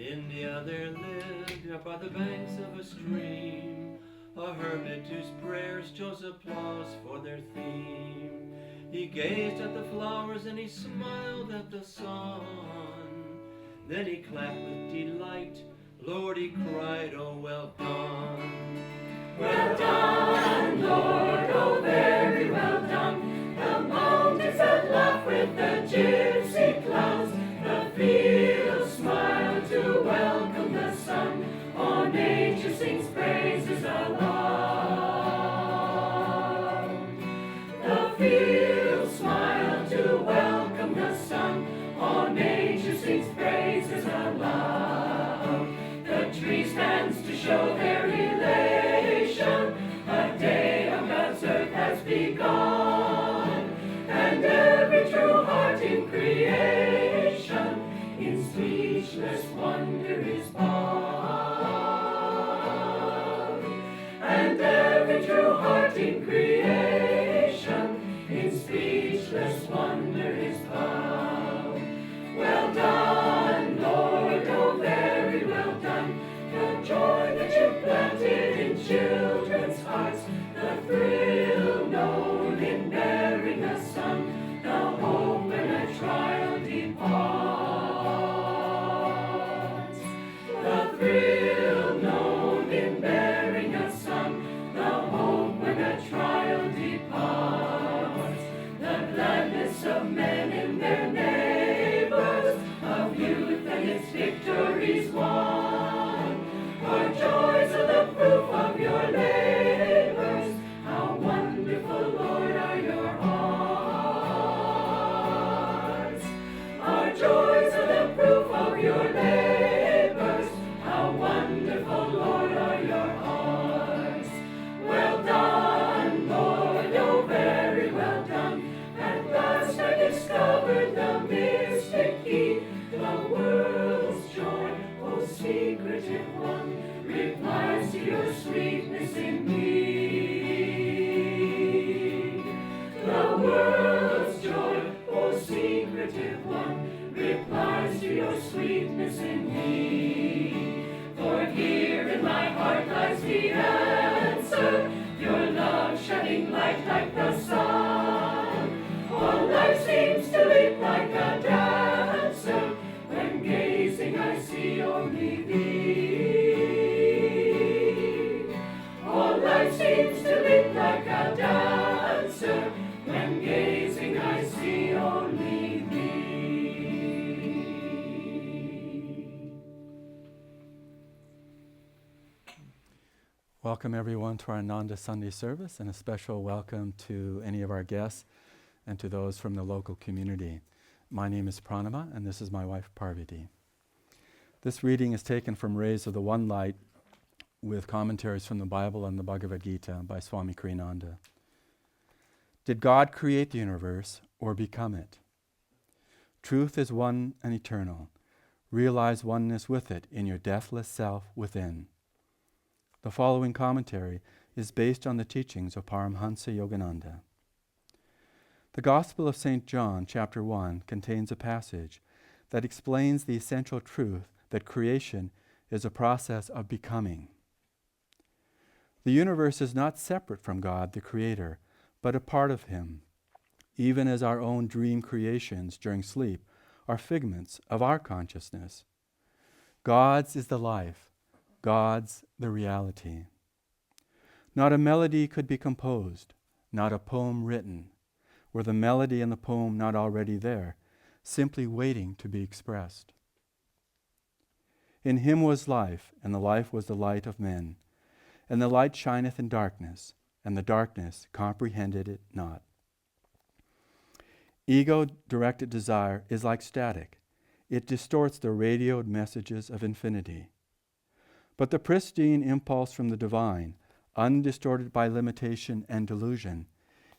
in the other lived, by the banks of a stream, a hermit whose prayers chose applause for their theme. He gazed at the flowers and he smiled at the sun. Then he clapped with delight. Lord, he cried, oh, well done. Well done, Lord, oh, very well done. The mountains that laugh with the gypsy clouds, the fields smile to welcome the sun. All nature sings praises aloud. The fields smile to welcome the sun. All nature sings praises aloud. The tree stands to show their elation. A day on God's earth has begun, and every true heart in creation in speechless wonder is bound. And every true heart in creation in speechless wonder is bound. Well done, Lord, oh, very well done. The joy that you planted in children's hearts, the thrill known in bearing a son, the hope when a trial departs. The thrill known in bearing a son, the hope when a trial departs. The gladness of men in their neighbors, of youth and its victories won, are joys of the proof of your labors. How wonderful, Lord, are your hearts. Are joys of the proof of your labors. How wonderful, Lord, are your hearts. Well done, Lord, oh, very well done. At last I discovered the mystic key, the world's joy, oh, secretive one, replies to your sweetness in me. The world's joy, oh, secretive one, replies to your sweetness in me. For here in my heart lies the answer, your love shedding light like the sun. All life seems to leap like a dancer, when gazing I see only thee. All life seems to leap like a dancer, when gazing I see only thee. Welcome everyone to our Ananda Sunday service, and a special welcome to any of our guests and to those from the local community. My name is Pranama, and this is my wife Parvati. This reading is taken from Rays of the One Light with commentaries from the Bible and the Bhagavad Gita by Swami Kriyananda. Did God create the universe or become it? Truth is one and eternal. Realize oneness with it in your deathless self within. The following commentary is based on the teachings of Paramhansa Yogananda. The Gospel of St. John, chapter 1, contains a passage that explains the essential truth that creation is a process of becoming. The universe is not separate from God, the Creator, but a part of Him, even as our own dream creations during sleep are figments of our consciousness. God's is the life, God's the reality. Not a melody could be composed, not a poem written, were the melody and the poem not already there, simply waiting to be expressed. In Him was life, and the life was the light of men. And the light shineth in darkness, and the darkness comprehended it not. Ego-directed desire is like static. It distorts the radioed messages of infinity. But the pristine impulse from the divine, undistorted by limitation and delusion,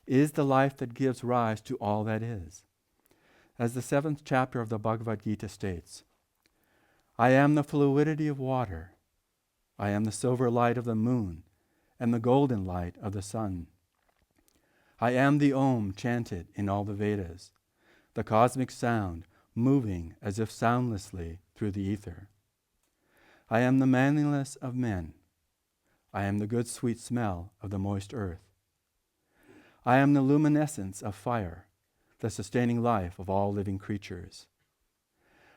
is the life that gives rise to all that is. As the 7th chapter of the Bhagavad Gita states, I am the fluidity of water. I am the silver light of the moon and the golden light of the sun. I am the Om chanted in all the Vedas, the cosmic sound moving as if soundlessly through the ether. I am the manliness of men. I am the good sweet smell of the moist earth. I am the luminescence of fire, the sustaining life of all living creatures.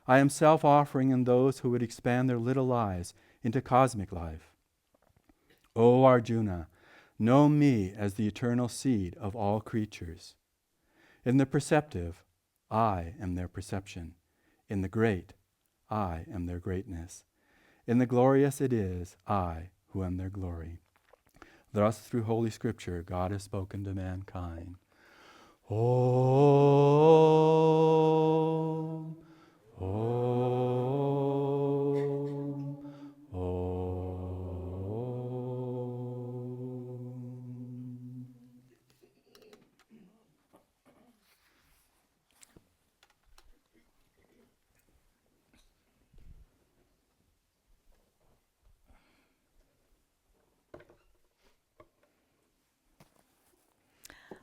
I am self-offering in those who would expand their little lives into cosmic life. O Arjuna, know me as the eternal seed of all creatures. In the perceptive, I am their perception. In the great, I am their greatness. In the glorious it is I who am their glory. Thus, through Holy Scripture, God has spoken to mankind. Om, Om, Om.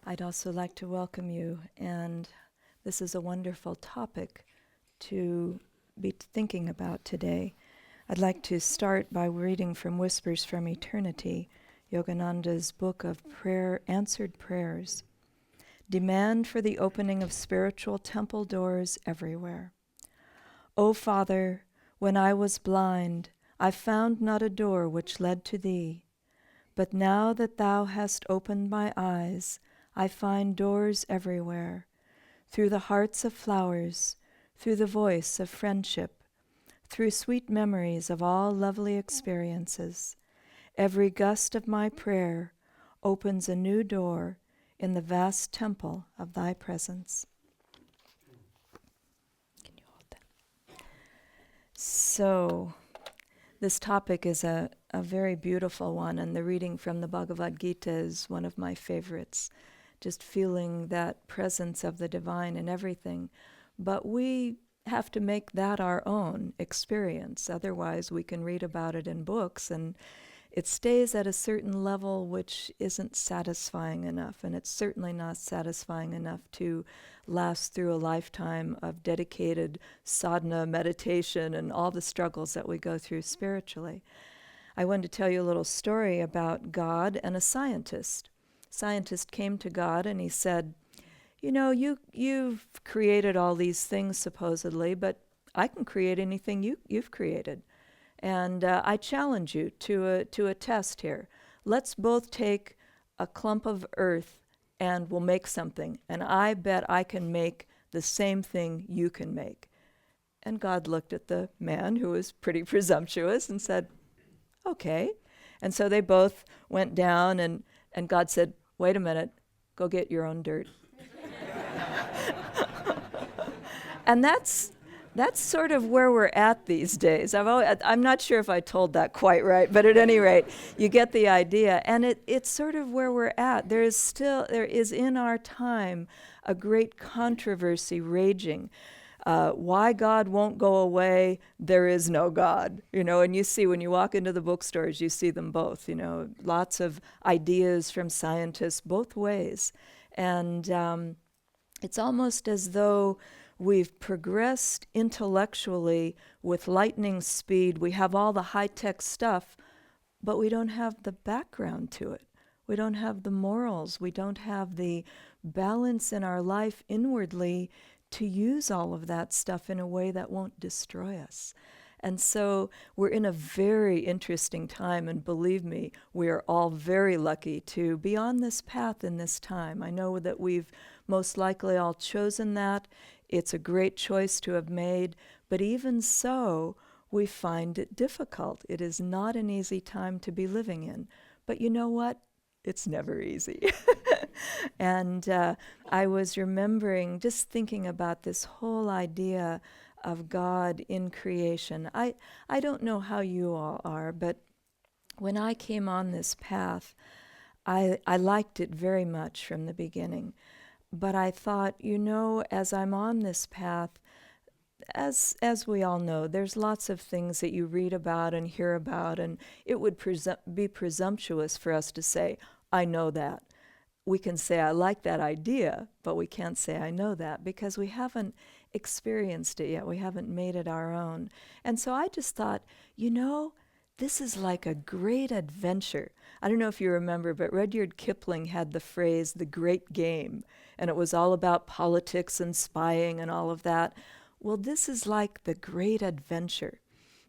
I'd also like to welcome you, and this is a wonderful topic to be thinking about today. I'd like to start by reading from Whispers from Eternity, Yogananda's book of prayer, answered prayers. Demand for the opening of spiritual temple doors everywhere. O Father, when I was blind, I found not a door which led to Thee. But now that Thou hast opened my eyes, I find doors everywhere, through the hearts of flowers, through the voice of friendship, through sweet memories of all lovely experiences. Every gust of my prayer opens a new door in the vast temple of Thy presence. Can you hold that? So, this topic is a very beautiful one, and the reading from the Bhagavad Gita is one of my favorites. Just feeling that presence of the divine in everything. But we have to make that our own experience. Otherwise, we can read about it in books, and it stays at a certain level which isn't satisfying enough. And it's certainly not satisfying enough to last through a lifetime of dedicated sadhana, meditation, and all the struggles that we go through spiritually. I wanted to tell you a little story about God and a scientist. Scientist came to God and he said, you know, you've created all these things supposedly, but I can create anything you've created. And I challenge you to a test here. Let's both take a clump of earth and we'll make something. And I bet I can make the same thing you can make. And God looked at the man, who was pretty presumptuous, and said, okay. And so they both went down, and God said, wait a minute, go get your own dirt. And that's sort of where we're at these days. I'm not sure if I told that quite right, but at any rate, you get the idea. And it's sort of where we're at. There is in our time a great controversy raging. Why God won't go away, there is no God. You know, and you see when you walk into the bookstores, you see them both, you know, lots of ideas from scientists both ways. And it's almost as though we've progressed intellectually with lightning speed. We have all the high-tech stuff, but we don't have the background to it. We don't have the morals. We don't have the balance in our life inwardly to use all of that stuff in a way that won't destroy us. And so we're in a very interesting time, and believe me, we are all very lucky to be on this path in this time. I know that we've most likely all chosen that. It's a great choice to have made, but even so, we find it difficult. It is not an easy time to be living in. But you know what? It's never easy. And I was remembering, just thinking about this whole idea of God in creation. I don't know how you all are, but when I came on this path, I liked it very much from the beginning. But I thought, you know, as I'm on this path, as we all know, there's lots of things that you read about and hear about, and it would be presumptuous for us to say, I know that. We can say, I like that idea, but we can't say, I know that, because we haven't experienced it yet. We haven't made it our own. And so I just thought, this is like a great adventure. I don't know if you remember, but Rudyard Kipling had the phrase, the great game, and it was all about politics and spying and all of that. Well, this is like the great adventure.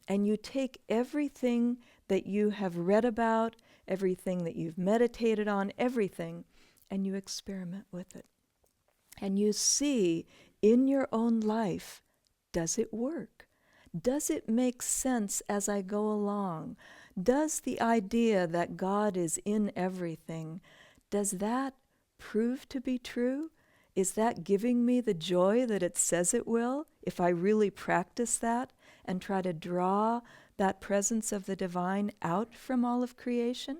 And you take everything that you have read about, everything that you've meditated on, everything, and you experiment with it. And you see in your own life, does it work? Does it make sense as I go along? Does the idea that God is in everything, does that prove to be true? Is that giving me the joy that it says it will, if I really practice that and try to draw that presence of the divine out from all of creation?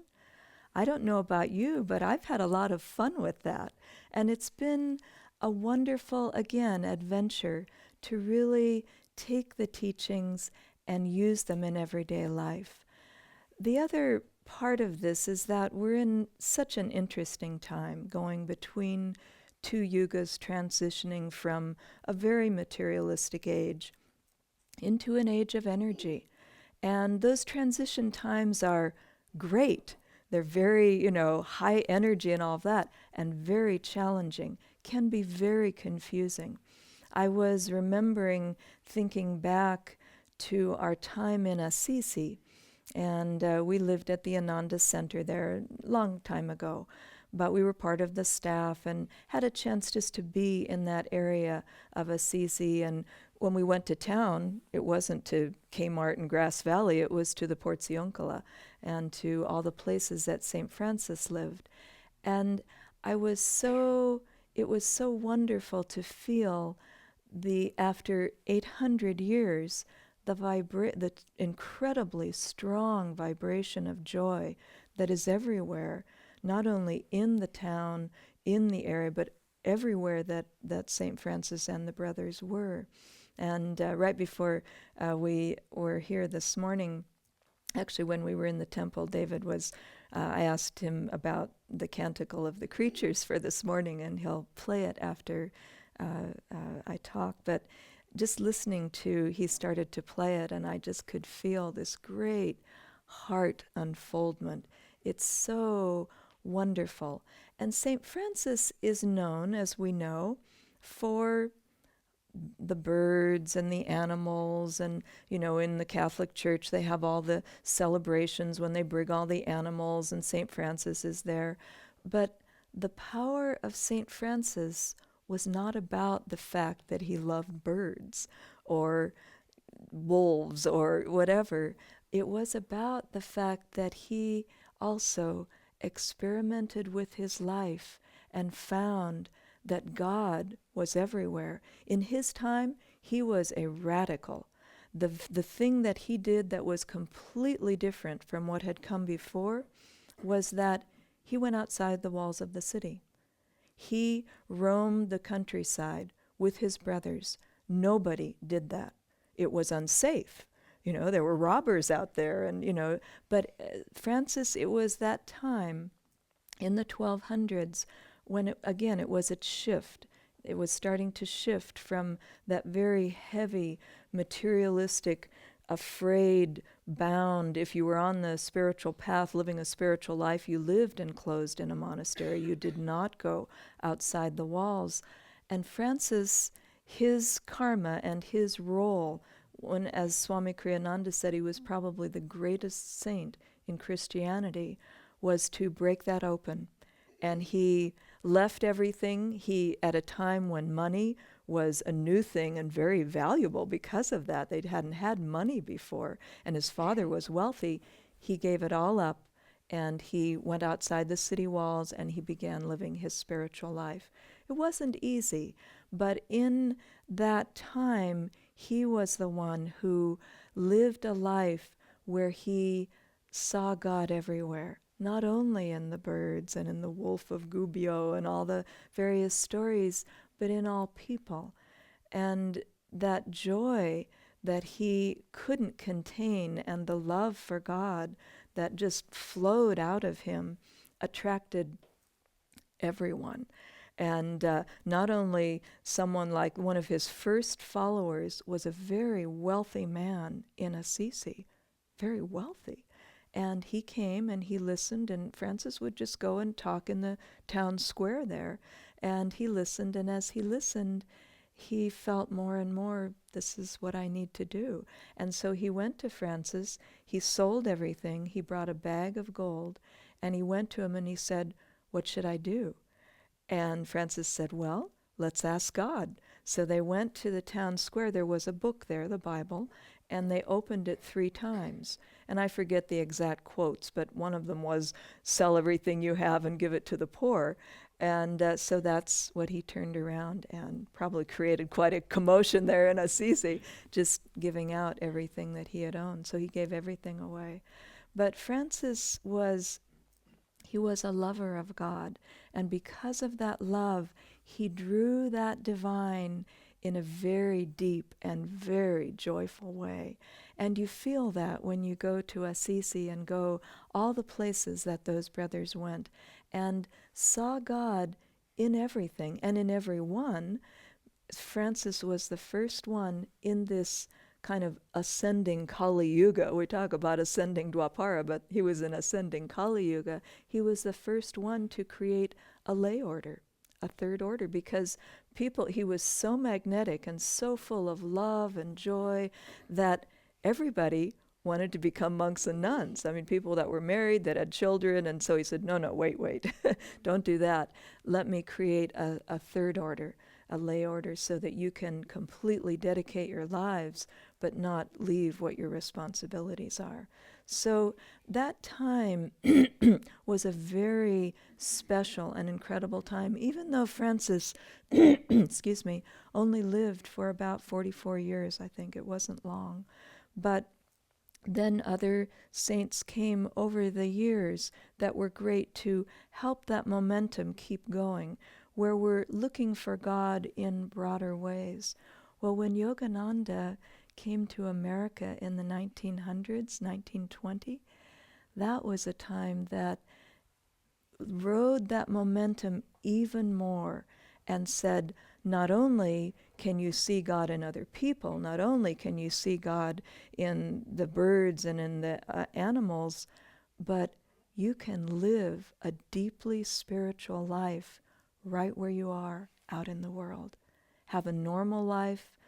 I don't know about you, but I've had a lot of fun with that. And it's been a wonderful, again, adventure to really take the teachings and use them in everyday life. The other part of this is that we're in such an interesting time, going between two yugas, transitioning from a very materialistic age into an age of energy. And those transition times are great. They're very, high energy and all of that, and very challenging, can be very confusing. I was remembering thinking back to our time in Assisi, and we lived at the Ananda Center there a long time ago, but we were part of the staff and had a chance just to be in that area of Assisi. And when we went to town, it wasn't to Kmart and Grass Valley, it was to the Porziuncola and to all the places that St. Francis lived. And it was so wonderful to feel after 800 years, the incredibly strong vibration of joy that is everywhere, not only in the town, in the area, but everywhere that St. Francis and the brothers were. And right before we were here this morning, actually when we were in the temple, David I asked him about the Canticle of the Creatures for this morning, and he'll play it after I talk. But just listening he started to play it, and I just could feel this great heart unfoldment. It's so wonderful. And St. Francis is known, as we know, for the birds and the animals, and in the Catholic Church they have all the celebrations when they bring all the animals, and St. Francis is there. But the power of St. Francis was not about the fact that he loved birds or wolves or whatever. It was about the fact that he also experimented with his life and found that God was everywhere. In his time, he was a radical. The thing that he did that was completely different from what had come before was that he went outside the walls of the city. He roamed the countryside with his brothers. Nobody did that. It was unsafe. There were robbers out there, and but Francis, it was that time in the 1200s when it was a shift. It was starting to shift from that very heavy, materialistic, afraid, bound. If you were on the spiritual path, living a spiritual life, you lived enclosed in a monastery. You did not go outside the walls. And Francis, his karma and his role, as Swami Kriyananda said, he was probably the greatest saint in Christianity, was to break that open. And he left everything. He, at a time when money was a new thing and very valuable because of that. They hadn't had money before, and his father was wealthy. He gave it all up, and he went outside the city walls, and he began living his spiritual life. It wasn't easy, but in that time, he was the one who lived a life where he saw God everywhere. Not only in the birds and in the wolf of Gubbio and all the various stories, but in all people. And that joy that he couldn't contain and the love for God that just flowed out of him attracted everyone. And not only someone like one of his first followers was a very wealthy man in Assisi, very wealthy. And he came and he listened, and Francis would just go and talk in the town square there. And he listened, and as he listened, he felt more and more, this is what I need to do. And so he went to Francis, he sold everything, he brought a bag of gold, and he went to him and he said, "What should I do?" And Francis said, "Well, let's ask God." So they went to the town square. There was a book there, the Bible, and they opened it 3 times. And I forget the exact quotes, but one of them was, "Sell everything you have and give it to the poor." And so that's what he turned around and probably created quite a commotion there in Assisi, just giving out everything that he had owned. So he gave everything away. But Francis he was a lover of God. And because of that love, he drew that divine in a very deep and very joyful way. And you feel that when you go to Assisi and go all the places that those brothers went and saw God in everything and in everyone. Francis was the first one in this kind of ascending Kali Yuga. We talk about ascending Dwapara, but he was in ascending Kali Yuga. He was the first one to create a lay order, a third order, because he was so magnetic and so full of love and joy that everybody wanted to become monks and nuns. I mean, people that were married, that had children, and so he said, no, wait, don't do that. Let me create a third order, a lay order, so that you can completely dedicate your lives but not leave what your responsibilities are. So that time was a very special and incredible time, even though Francis, excuse me, only lived for about 44 years, I think. It wasn't long. But then other saints came over the years that were great to help that momentum keep going, where we're looking for God in broader ways. Well, when Yogananda came to America in the 1900s, 1920, that was a time that rode that momentum even more and said, not only can you see God in other people, not only can you see God in the birds and in the animals, but you can live a deeply spiritual life right where you are out in the world. Have a normal life,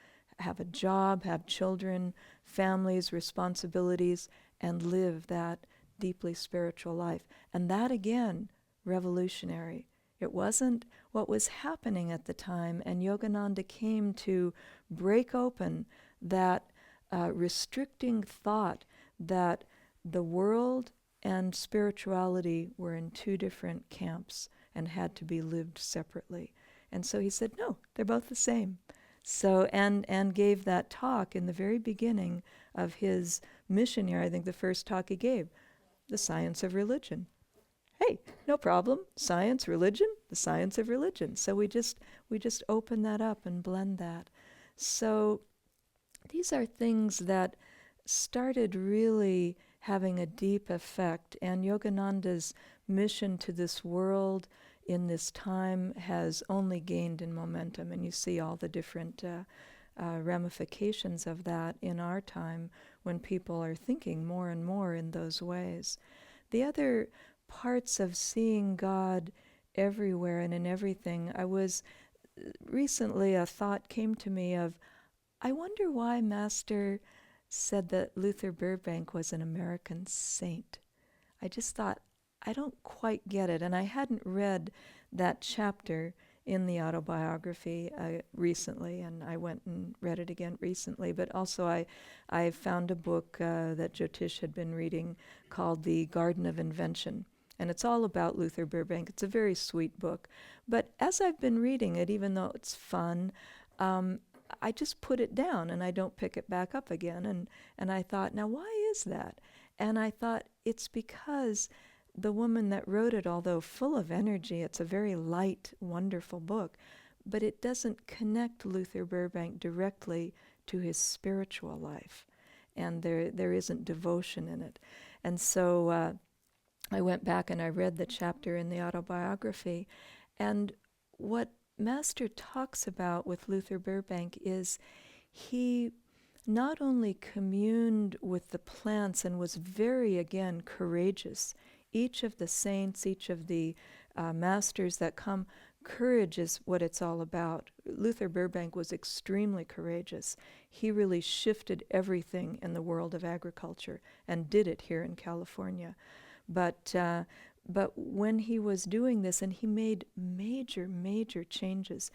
have a job, have children, families, responsibilities, and live that deeply spiritual life. And that, again, revolutionary. It wasn't what was happening at the time, and Yogananda came to break open that restricting thought that the world and spirituality were in 2 different camps and had to be lived separately. And so he said, no, they're both the same. So, and gave that talk in the very beginning of his missionary, I think the first talk he gave, the science of religion. Hey, no problem. Science, religion, the science of religion. So we just open that up and blend that. So these are things that started really having a deep effect, and Yogananda's mission to this world in this time has only gained in momentum, and you see all the different ramifications of that in our time when people are thinking more and more in those ways. The other parts of seeing God everywhere and in everything, recently a thought came to me of, I wonder why Master said that Luther Burbank was an American saint. I just thought, I don't quite get it, and I hadn't read that chapter in the autobiography recently, and I went and read it again recently, but also I found a book that Jyotish had been reading called The Garden of Invention, and it's all about Luther Burbank. It's a very sweet book, but as I've been reading it, even though it's fun, I just put it down and I don't pick it back up again, and I thought, now why is that? And I thought, it's because the woman that wrote it, although full of energy, it's a very light, wonderful book, but it doesn't connect Luther Burbank directly to his spiritual life, and there isn't devotion in it. And so I went back and I read the chapter in the autobiography, and what Master talks about with Luther Burbank is he not only communed with the plants and was very, again, courageous. Each of the saints, each of the masters that come, courage is what it's all about. Luther Burbank was extremely courageous. He really shifted everything in the world of agriculture and did it here in California. But when he was doing this, and he made major, major changes.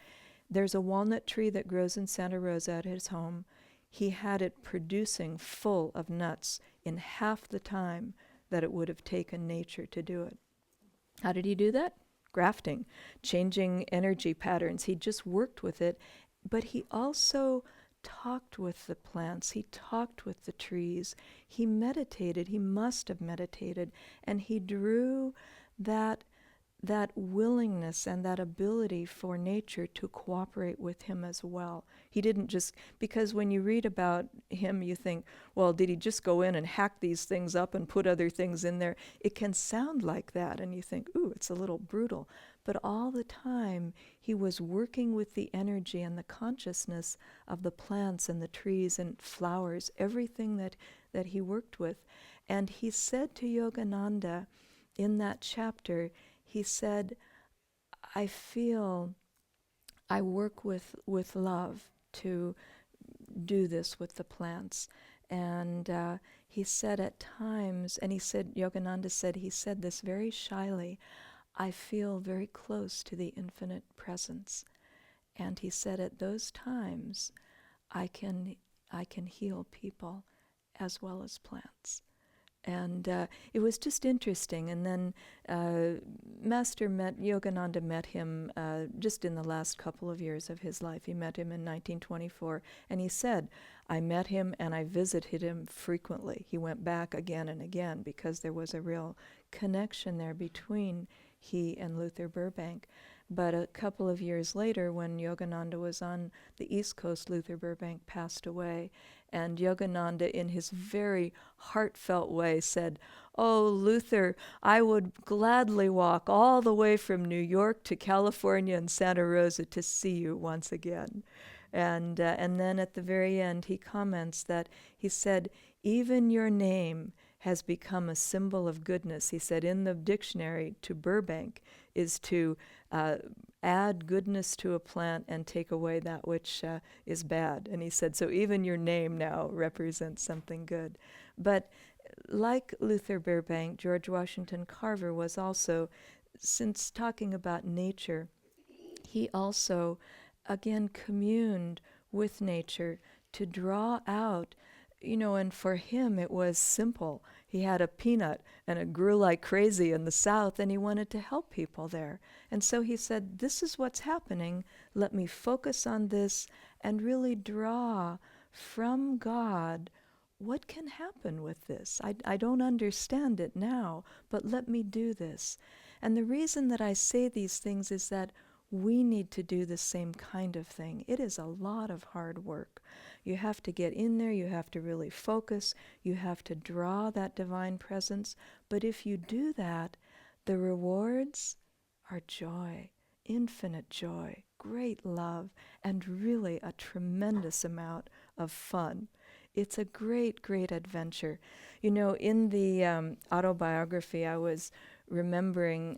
There's a walnut tree that grows in Santa Rosa at his home. He had it producing full of nuts in half the time that it would have taken nature to do it. How did he do that? Grafting, changing energy patterns. He just worked with it, but he also talked with the plants. He talked with the trees. He meditated. He must have meditated, and he drew that willingness and that ability for nature to cooperate with him as well. He didn't just, because when you read about him, you think, well, did he just go in and hack these things up and put other things in there? It can sound like that, and you think, ooh, it's a little brutal. But all the time, he was working with the energy and the consciousness of the plants and the trees and flowers, everything that he worked with. And he said to Yogananda in that chapter, he said, I feel I work with love to do this with the plants. And he said at times, and he said, Yogananda said, he said this very shyly, I feel very close to the infinite presence. And he said at those times, I can heal people as well as plants. And it was just interesting. And then Yogananda met him just in the last couple of years of his life. He met him in 1924. And he said, I met him and I visited him frequently. He went back again and again because there was a real connection there between he and Luther Burbank. But a couple of years later, when Yogananda was on the East Coast, Luther Burbank passed away. And Yogananda, in his very heartfelt way, said, oh, Luther, I would gladly walk all the way from New York to California and Santa Rosa to see you once again. And then at the very end, he comments that, he said, even your name has become a symbol of goodness. He said in the dictionary to Burbank is to add goodness to a plant and take away that which is bad. And he said, so even your name now represents something good. But like Luther Burbank, George Washington Carver was also, since talking about nature, he also, again, communed with nature to draw out, and for him it was simple. He had a peanut and it grew like crazy in the South and he wanted to help people there. And so he said, this is what's happening. Let me focus on this and really draw from God what can happen with this. I don't understand it now, but let me do this. And the reason that I say these things is that we need to do the same kind of thing. It is a lot of hard work. You have to get in there, you have to really focus, you have to draw that divine presence. But if you do that, the rewards are joy, infinite joy, great love, and really a tremendous amount of fun. It's a great, great adventure. In the autobiography, I was remembering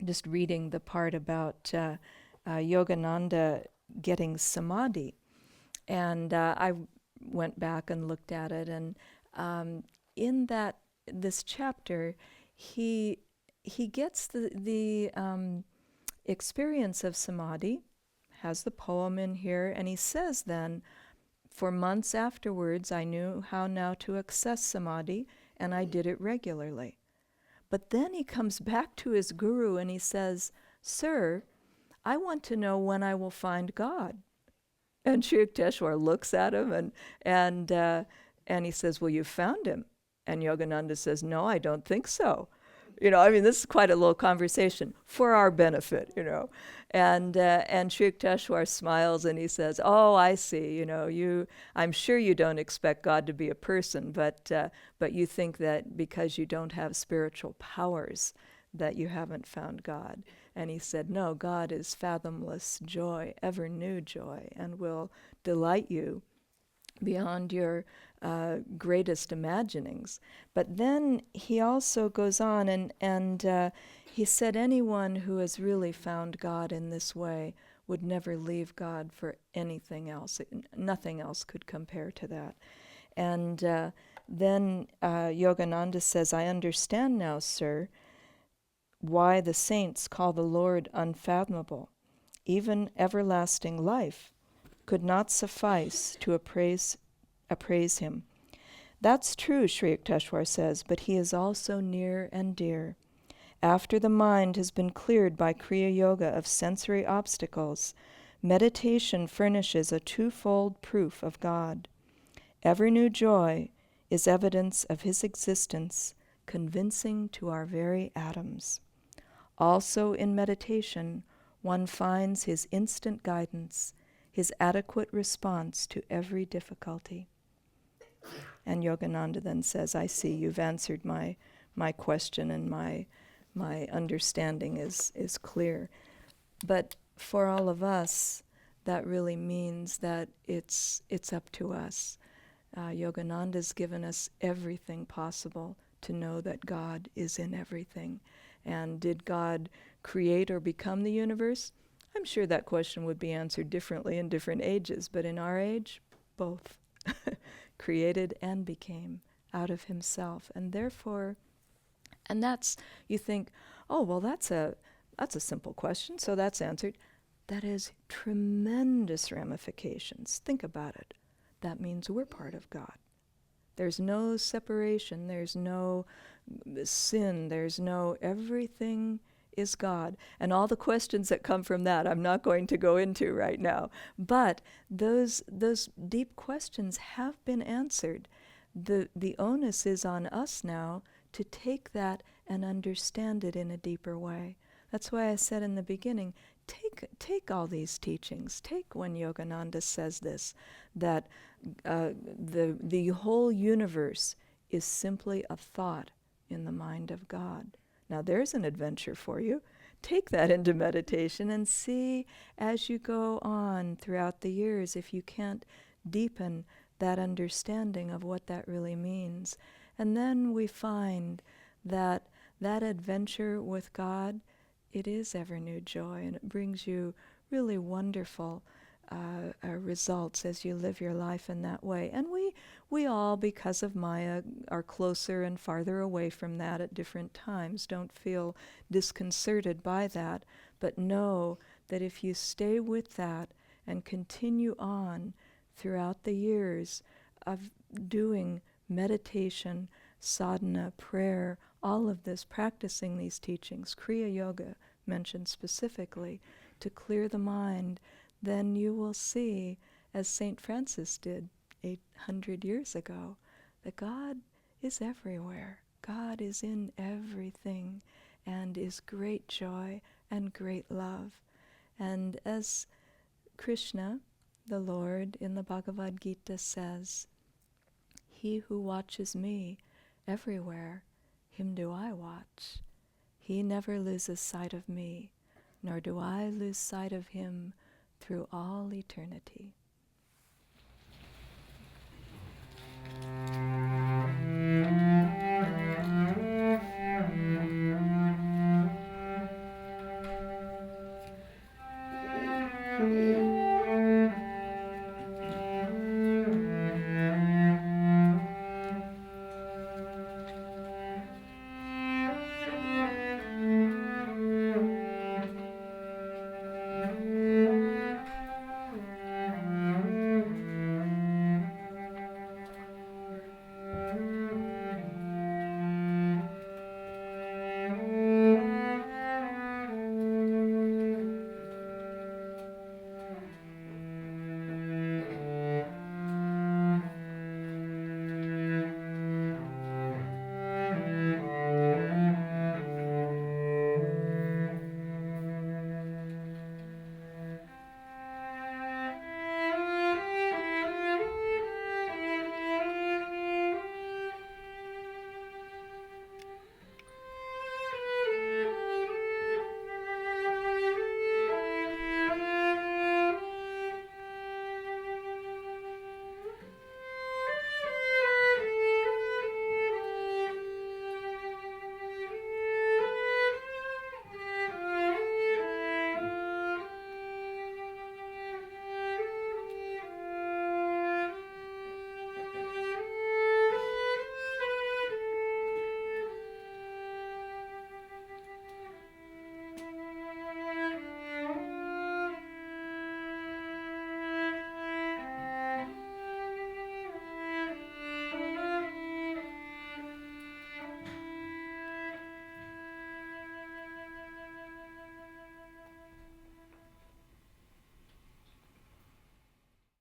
just reading the part about Yogananda getting samadhi. And I went back and looked at it, and in this chapter, he gets the experience of samadhi, has the poem in here, and he says then, for months afterwards, I knew how now to access samadhi, and I did it regularly. But then he comes back to his guru and he says, Sir, I want to know when I will find God. And Sri Yukteswar looks at him and he says, well, you found him. And Yogananda says, no, I don't think so. This is quite a little conversation for our benefit, And Sri Yukteswar smiles and he says, oh, I see, I'm sure you don't expect God to be a person, but you think that because you don't have spiritual powers that you haven't found God. And he said, no, God is fathomless joy, ever new joy, and will delight you beyond your greatest imaginings. But then he also goes on and he said anyone who has really found God in this way would never leave God for anything else. Nothing else could compare to that. And then Yogananda says, I understand now, sir, why the saints call the Lord unfathomable. Even everlasting life could not suffice to appraise him. That's true, Sri Yukteswar says, but he is also near and dear. After the mind has been cleared by Kriya Yoga of sensory obstacles, meditation furnishes a twofold proof of God. Ever new joy is evidence of his existence, convincing to our very atoms. Also in meditation, one finds his instant guidance, his adequate response to every difficulty. And Yogananda then says, I see you've answered my question, and my understanding is clear. But for all of us, that really means that it's up to us. Yogananda's given us everything possible to know that God is in everything. And did God create or become the universe? I'm sure that question would be answered differently in different ages, but in our age, both. Created and became out of himself. And therefore, and that's, you think, oh, well, that's a simple question, so that's answered. That has tremendous ramifications. Think about it. That means we're part of God. There's no separation, there's no sin, there's no, everything is God. And all the questions that come from that I'm not going to go into right now. But those deep questions have been answered. The onus is on us now to take that and understand it in a deeper way. That's why I said in the beginning, take all these teachings. Take when Yogananda says this, that the whole universe is simply a thought in the mind of God. Now there's an adventure for you. Take that into meditation and see as you go on throughout the years if you can't deepen that understanding of what that really means. And then we find that that adventure with God, it is ever new joy, and it brings you really wonderful results as you live your life in that way. And we all, because of Maya, are closer and farther away from that at different times. Don't feel disconcerted by that, but know that if you stay with that and continue on throughout the years of doing meditation, sadhana, prayer, all of this, practicing these teachings, Kriya Yoga mentioned specifically, to clear the mind, then you will see, as St. Francis did 800 years ago, that God is everywhere. God is in everything and is great joy and great love. And as Krishna, the Lord, in the Bhagavad Gita says, he who watches me everywhere, him do I watch. He never loses sight of me, nor do I lose sight of him through all eternity.